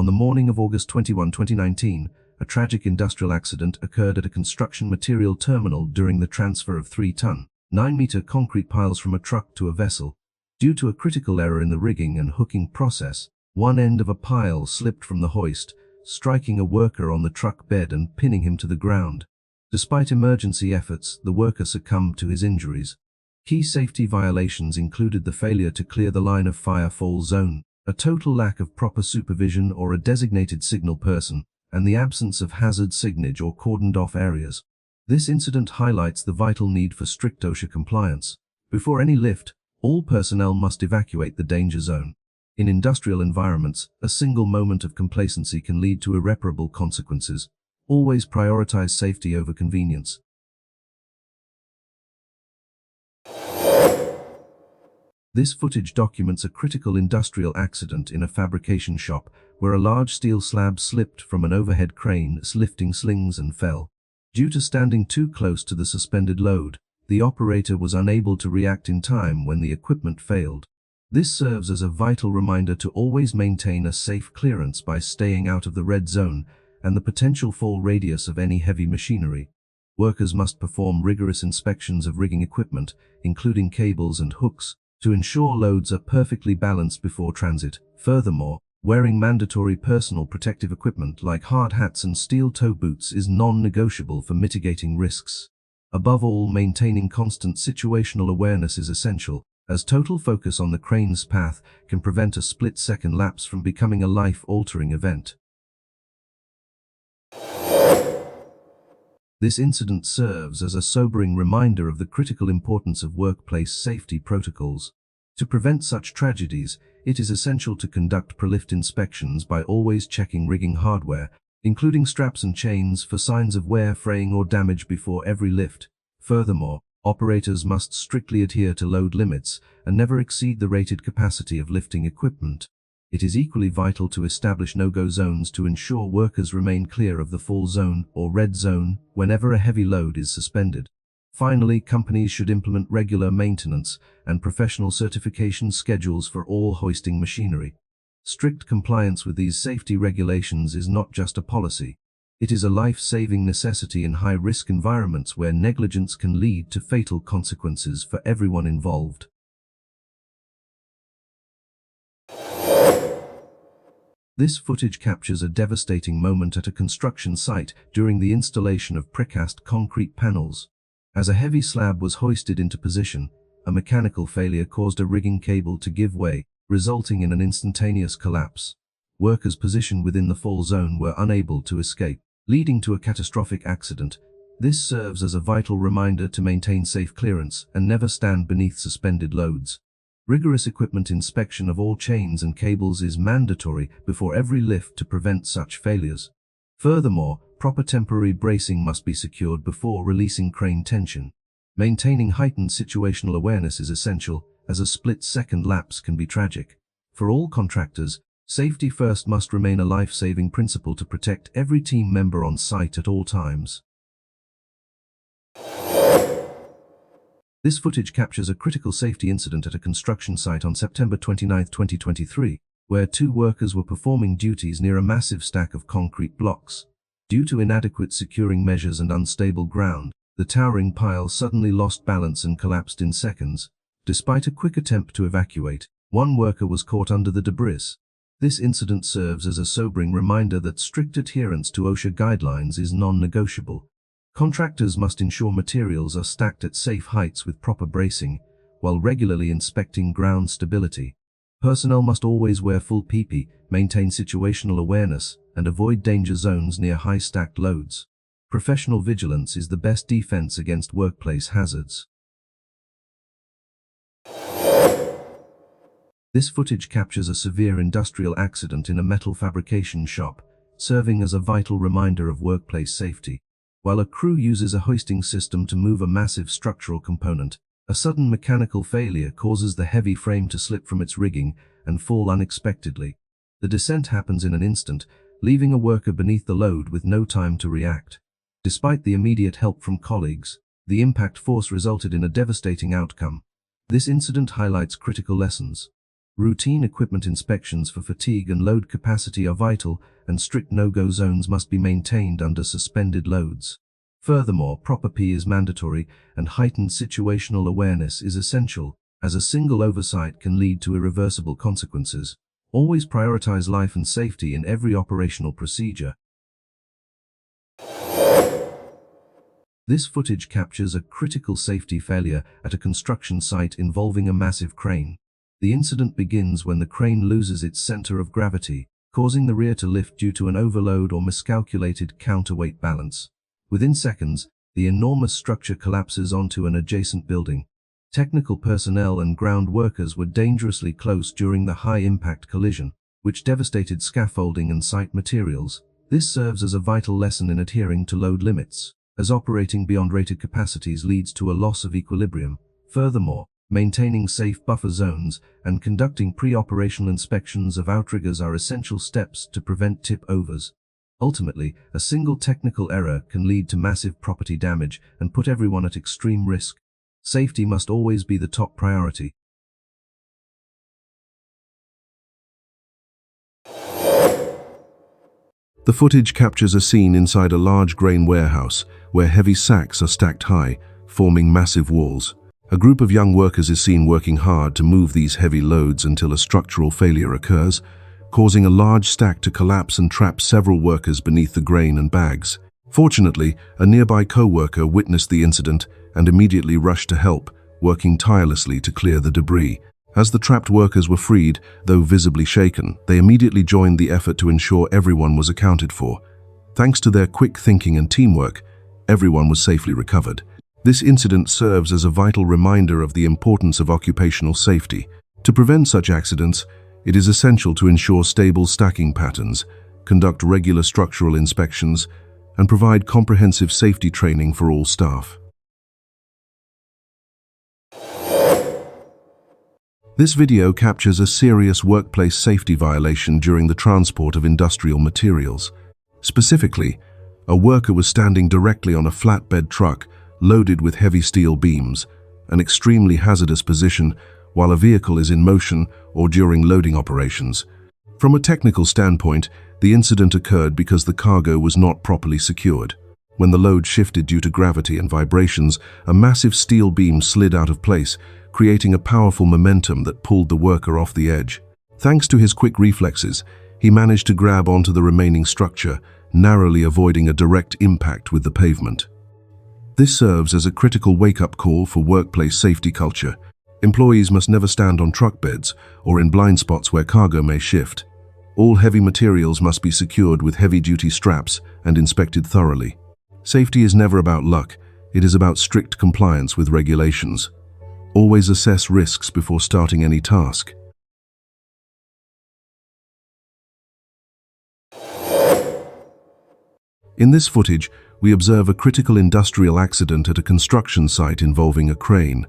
On the morning of August 21, 2019, a tragic industrial accident occurred at a construction material terminal during the transfer of 3-ton, 9-meter concrete piles from a truck to a vessel. Due to a critical error in the rigging and hooking process, one end of a pile slipped from the hoist, striking a worker on the truck bed and pinning him to the ground. Despite emergency efforts, the worker succumbed to his injuries. Key safety violations included the failure to clear the line of fire fall zone, a total lack of proper supervision or a designated signal person, and the absence of hazard signage or cordoned-off areas. This incident highlights the vital need for strict OSHA compliance. Before any lift, all personnel must evacuate the danger zone. In industrial environments, a single moment of complacency can lead to irreparable consequences. Always prioritize safety over convenience. This footage documents a critical industrial accident in a fabrication shop where a large steel slab slipped from an overhead crane lifting slings and fell. Due to standing too close to the suspended load, the operator was unable to react in time when the equipment failed. This serves as a vital reminder to always maintain a safe clearance by staying out of the red zone and the potential fall radius of any heavy machinery. Workers must perform rigorous inspections of rigging equipment, including cables and hooks, to ensure loads are perfectly balanced before transit. Furthermore, wearing mandatory personal protective equipment like hard hats and steel-toe boots is non-negotiable for mitigating risks. Above all, maintaining constant situational awareness is essential, as total focus on the crane's path can prevent a split-second lapse from becoming a life-altering event. This incident serves as a sobering reminder of the critical importance of workplace safety protocols. To prevent such tragedies, it is essential to conduct pre-lift inspections by always checking rigging hardware, including straps and chains, for signs of wear, fraying, or damage before every lift. Furthermore, operators must strictly adhere to load limits and never exceed the rated capacity of lifting equipment. It is equally vital to establish no-go zones to ensure workers remain clear of the fall zone or red zone whenever a heavy load is suspended. Finally, companies should implement regular maintenance and professional certification schedules for all hoisting machinery. Strict compliance with these safety regulations is not just a policy. It is a life-saving necessity in high-risk environments where negligence can lead to fatal consequences for everyone involved. This footage captures a devastating moment at a construction site during the installation of precast concrete panels. As a heavy slab was hoisted into position, a mechanical failure caused a rigging cable to give way, resulting in an instantaneous collapse. Workers positioned within the fall zone were unable to escape, leading to a catastrophic accident. This serves as a vital reminder to maintain safe clearance and never stand beneath suspended loads. Rigorous equipment inspection of all chains and cables is mandatory before every lift to prevent such failures. Furthermore, proper temporary bracing must be secured before releasing crane tension. Maintaining heightened situational awareness is essential, as a split-second lapse can be tragic. For all contractors, safety first must remain a life-saving principle to protect every team member on site at all times. This footage captures a critical safety incident at a construction site on September 29, 2023, where two workers were performing duties near a massive stack of concrete blocks. Due to inadequate securing measures and unstable ground, the towering pile suddenly lost balance and collapsed in seconds. Despite a quick attempt to evacuate, one worker was caught under the debris. This incident serves as a sobering reminder that strict adherence to OSHA guidelines is non-negotiable. Contractors must ensure materials are stacked at safe heights with proper bracing, while regularly inspecting ground stability. Personnel must always wear full PPE, maintain situational awareness, and avoid danger zones near high-stacked loads. Professional vigilance is the best defense against workplace hazards. This footage captures a severe industrial accident in a metal fabrication shop, serving as a vital reminder of workplace safety. While a crew uses a hoisting system to move a massive structural component, a sudden mechanical failure causes the heavy frame to slip from its rigging and fall unexpectedly. The descent happens in an instant, leaving a worker beneath the load with no time to react. Despite the immediate help from colleagues, the impact force resulted in a devastating outcome. This incident highlights critical lessons. Routine equipment inspections for fatigue and load capacity are vital, and strict no-go zones must be maintained under suspended loads. Furthermore, proper P is mandatory, and heightened situational awareness is essential, as a single oversight can lead to irreversible consequences. Always prioritize life and safety in every operational procedure. This footage captures a critical safety failure at a construction site involving a massive crane. The incident begins when the crane loses its center of gravity, causing the rear to lift due to an overload or miscalculated counterweight balance. Within seconds, the enormous structure collapses onto an adjacent building. Technical personnel and ground workers were dangerously close during the high-impact collision, which devastated scaffolding and site materials. This serves as a vital lesson in adhering to load limits, as operating beyond rated capacities leads to a loss of equilibrium. Furthermore, maintaining safe buffer zones and conducting pre-operational inspections of outriggers are essential steps to prevent tip-overs. Ultimately, a single technical error can lead to massive property damage and put everyone at extreme risk. Safety must always be the top priority. The footage captures a scene inside a large grain warehouse where heavy sacks are stacked high, forming massive walls. A group of young workers is seen working hard to move these heavy loads until a structural failure occurs, causing a large stack to collapse and trap several workers beneath the grain and bags. Fortunately, a nearby co-worker witnessed the incident and immediately rushed to help, working tirelessly to clear the debris. As the trapped workers were freed, though visibly shaken, they immediately joined the effort to ensure everyone was accounted for. Thanks to their quick thinking and teamwork, everyone was safely recovered. This incident serves as a vital reminder of the importance of occupational safety. To prevent such accidents, it is essential to ensure stable stacking patterns, conduct regular structural inspections, and provide comprehensive safety training for all staff. This video captures a serious workplace safety violation during the transport of industrial materials. Specifically, a worker was standing directly on a flatbed truck loaded with heavy steel beams, an extremely hazardous position while a vehicle is in motion or during loading operations. From a technical standpoint, the incident occurred because the cargo was not properly secured. When the load shifted due to gravity and vibrations, a massive steel beam slid out of place, creating a powerful momentum that pulled the worker off the edge. Thanks to his quick reflexes, he managed to grab onto the remaining structure, narrowly avoiding a direct impact with the pavement. This serves as a critical wake-up call for workplace safety culture. Employees must never stand on truck beds or in blind spots where cargo may shift. All heavy materials must be secured with heavy-duty straps and inspected thoroughly. Safety is never about luck, it is about strict compliance with regulations. Always assess risks before starting any task. In this footage, we observe a critical industrial accident at a construction site involving a crane.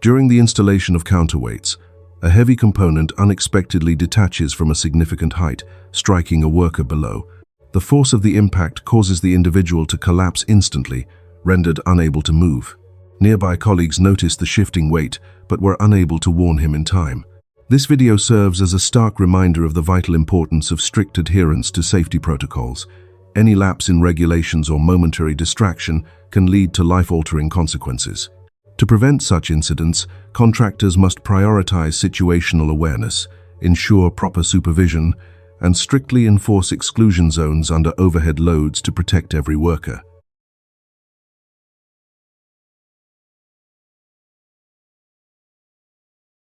During the installation of counterweights, a heavy component unexpectedly detaches from a significant height, striking a worker below. The force of the impact causes the individual to collapse instantly, rendered unable to move. Nearby colleagues noticed the shifting weight, but were unable to warn him in time. This video serves as a stark reminder of the vital importance of strict adherence to safety protocols. Any lapse in regulations or momentary distraction can lead to life-altering consequences. To prevent such incidents, contractors must prioritize situational awareness, ensure proper supervision, and strictly enforce exclusion zones under overhead loads to protect every worker.